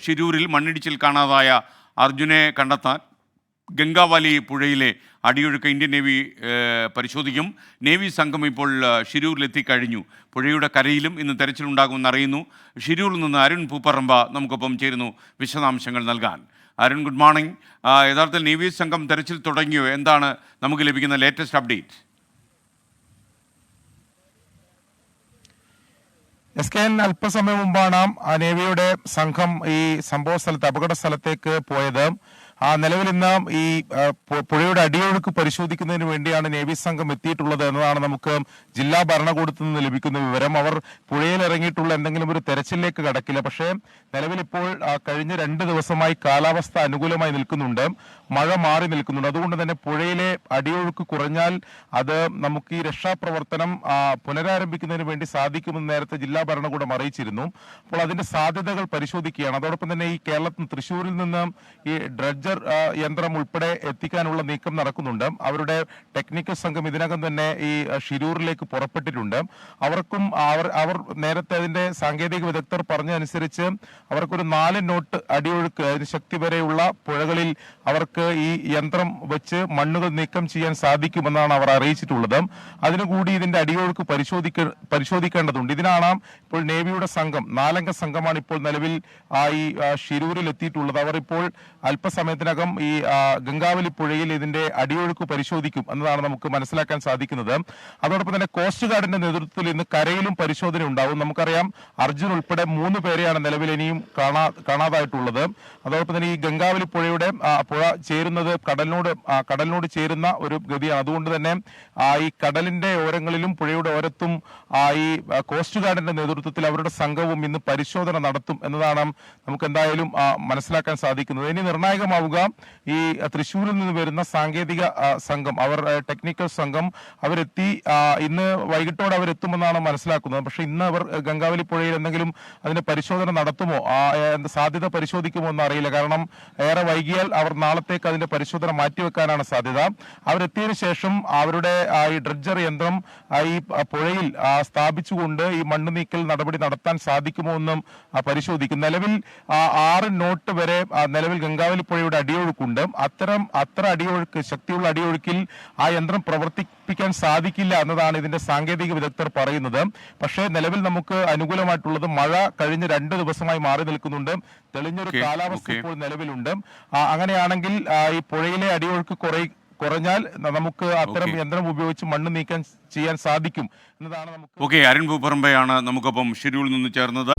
ഷിരൂരിൽ മണ്ണിടിച്ചിൽ കാണാതായ അർജുനെ കണ്ടെത്താൻ ഗംഗാവാലി പുഴയിലെ അടിയൊഴുക്ക് ഇന്ത്യൻ നേവി പരിശോധിക്കും. നേവി സംഘം ഇപ്പോൾ ഷിരൂരിലെത്തിക്കഴിഞ്ഞു. പുഴയുടെ കരയിലും ഇന്ന് തെരച്ചിലുണ്ടാകുമെന്ന് അറിയുന്നു. ഷിരൂരിൽ നിന്ന് അരുൺ പൂപ്പറമ്പ നമുക്കൊപ്പം ചേരുന്നു വിശദാംശങ്ങൾ നൽകാൻ. Arun, good morning. യഥാർത്ഥത്തിൽ നേവി സംഘം തെരച്ചിൽ തുടങ്ങിയോ? എന്താണ് നമുക്ക് ലഭിക്കുന്ന ലേറ്റസ്റ്റ് അപ്ഡേറ്റ്? SKN അല്പസമയം മുമ്പാണ് നേവിയുടെ സംഘം ഈ സംഭവ സ്ഥലത്ത് അപകട സ്ഥലത്തേക്ക് പോയത്. നിലവിൽ ഇന്ന് ഈ പുഴയുടെ അടിയൊഴുക്ക് പരിശോധിക്കുന്നതിന് വേണ്ടിയാണ് നേവി സംഘം എത്തിയിട്ടുള്ളത് എന്നതാണ് നമുക്ക് ജില്ലാ ഭരണകൂടത്തിൽ നിന്ന് ലഭിക്കുന്ന വിവരം. അവർ പുഴയിൽ ഇറങ്ങിയിട്ടുള്ള എന്തെങ്കിലും ഒരു തെരച്ചിലേക്ക് കടക്കില്ല. പക്ഷേ നിലവിലിപ്പോൾ കഴിഞ്ഞ 2 ദിവസമായി കാലാവസ്ഥ അനുകൂലമായി നിൽക്കുന്നുണ്ട്, മഴ മാറി നിൽക്കുന്നുണ്ട്. അതുകൊണ്ട് തന്നെ പുഴയിലെ അടിയൊഴുക്ക് കുറഞ്ഞാൽ അത് നമുക്ക് ഈ രക്ഷാപ്രവർത്തനം പുനരാരംഭിക്കുന്നതിന് വേണ്ടി സാധിക്കുമെന്ന് നേരത്തെ ജില്ലാ ഭരണകൂടം അറിയിച്ചിരുന്നു. അപ്പോൾ അതിന്റെ സാധ്യതകൾ പരിശോധിക്കുകയാണ്. അതോടൊപ്പം തന്നെ ഈ കേരളത്തിൽ തൃശ്ശൂരിൽ നിന്ന് ഈ ഡ്രഡ്ജർ യന്ത്രം ഉൾപ്പെടെ എത്തിക്കാനുള്ള നീക്കം നടക്കുന്നുണ്ട്. അവരുടെ ടെക്നിക്കൽ സംഘം ഇതിനകം തന്നെ ഈ ഷിരൂരിലേക്ക് പുറപ്പെട്ടിട്ടുണ്ട്. അവർക്കും അവർ നേരത്തെ അതിന്റെ സാങ്കേതിക വിദഗ്ധർ പറഞ്ഞതനുസരിച്ച് അവർക്കൊരു 4 നോട്ട് അടിയൊഴുക്ക് അതിന് ശക്തി വരെയുള്ള പുഴകളിൽ അവർക്ക് ഈ യന്ത്രം വെച്ച് മണ്ണുകൾ നീക്കം ചെയ്യാൻ സാധിക്കുമെന്നാണ് അവർ അറിയിച്ചിട്ടുള്ളത്. അതിനുകൂടി ഇതിന്റെ അടിയൊഴുക്ക് പരിശോധിക്കേണ്ടതുണ്ട്. ഇതിനാണ് ഇപ്പോൾ നേവിയുടെ സംഘം 4 അംഗ സംഘമാണ് ഇപ്പോൾ നിലവിൽ ഈ ഷിരൂരിൽ എത്തിയിട്ടുള്ളത്. അവർ ഇപ്പോൾ അല്പസമയത്തിനകം ഈ ഗംഗാവലി പുഴയിൽ ഇതിന്റെ അടിയൊഴുക്ക് പരിശോധിക്കും എന്നതാണ് നമുക്ക് മനസ്സിലാക്കാൻ സാധിക്കുന്നത്. അതോടൊപ്പം തന്നെ കോസ്റ്റ് ഗാർഡിന്റെ നേതൃത്വത്തിൽ ഇന്ന് കരയിലും പരിശോധന ഉണ്ടാവും. നമുക്കറിയാം അർജുൻ ഉൾപ്പെടെ 3 പേരെയാണ് നിലവിൽ ഇനിയും കാണാതായിട്ടുള്ളത്. അതോടൊപ്പം തന്നെ ഈ ഗംഗാവലി പുഴയുടെ പുഴ ചേരുന്നത് കടലിനോട് ചേരുന്ന ഒരു ഗതിയാണ്. അതുകൊണ്ട് തന്നെ ഈ കടലിന്റെ ഓരങ്ങളിലും പുഴയുടെ ഓരത്തും ഈ കോസ്റ്റ് ഗാർഡിന്റെ നേതൃത്വത്തിൽ അവരുടെ സംഘവും ഇന്ന് പരിശോധന നടത്തും എന്നതാണ് നമുക്ക് എന്തായാലും മനസ്സിലാക്കാൻ സാധിക്കുന്നത്. ഇനി നിർണായകമാവുക ഈ തൃശ്ശൂരിൽ നിന്ന് വരുന്ന സാങ്കേതിക സംഘം, അവർ ടെക്നിക്കൽ സംഘം അവരെത്തി ഇന്ന് വൈകിട്ടോടെ അവരെത്തുമെന്നാണ് മനസ്സിലാക്കുന്നത്. പക്ഷെ ഇന്ന് അവർ ഗംഗാവലി പുഴയിൽ എന്തെങ്കിലും അതിന്റെ പരിശോധന നടത്തുമോ, സാധ്യത പരിശോധിക്കുമോ എന്ന് അറിയില്ല. കാരണം ഏറെ വൈകിയാൽ അവർ നാളത്തേക്ക് അതിന്റെ പരിശോധന മാറ്റിവെക്കാനാണ് സാധ്യത. അവരെത്തിയതിനു ശേഷം അവരുടെ ഈ ഡ്രഡ്ജർ യന്ത്രം ഈ പുഴയിൽ സ്ഥാപിച്ചുകൊണ്ട് ഈ മണ്ണ് നീക്കൽ നടപടി നടത്താൻ സാധിക്കുമോ എന്നും പരിശോധിക്കും. നിലവിൽ 6 നോട്ട് വരെ നിലവിൽ ഗംഗാവലി പുഴയുടെ അടിയൊഴുക്കുണ്ട്. അത്ര അടിയൊഴുക്ക്, ശക്തിയുള്ള അടിയൊഴുക്കിൽ ആ യന്ത്രം പ്രവർത്തിപ്പിക്കാൻ സാധിക്കില്ല എന്നതാണ് ഇതിന്റെ സാങ്കേതിക വിദഗ്ധർ പറയുന്നത്. പക്ഷേ നിലവിൽ നമുക്ക് അനുകൂലമായിട്ടുള്ളത് മഴ കഴിഞ്ഞ 2 ദിവസമായി മാറി നിൽക്കുന്നുണ്ട്. തെളിഞ്ഞൊരു കാലാവസ്ഥ ഇപ്പോൾ നിലവിലുണ്ട്. അങ്ങനെയാണെങ്കിൽ ഈ പുഴയിലെ അടിയൊഴുക്ക് കുറഞ്ഞാൽ നമുക്ക് അത്തരം യന്ത്രം ഉപയോഗിച്ച് മണ്ണ് നീക്കം ചെയ്യാൻ സാധിക്കും എന്നതാണ് നമുക്ക്. അരുൺ പൂപ്പറമ്പയാണ് നമുക്കൊപ്പം ഷിരൂരിൽ നിന്ന് ചേർന്നത്.